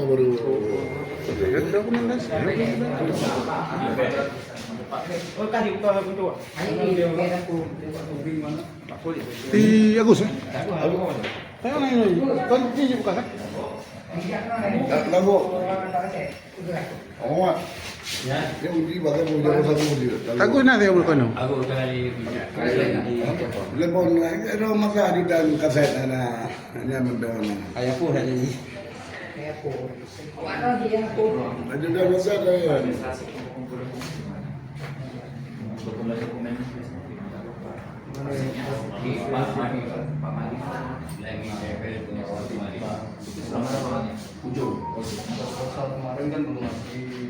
baru di Agus ya? Saya nanya, kan ini bukan kan? Enggak, Bu. Oh, dia uji bahkan mau jauh satu uji. Aku nanti yang berkono. Aku kali lebon ada masa di dan kaset ana nyaman dalam. Ayahku ada di. Ayahku. Mana dia aku? Ada dah masa dah. Kemarin kan belum lagi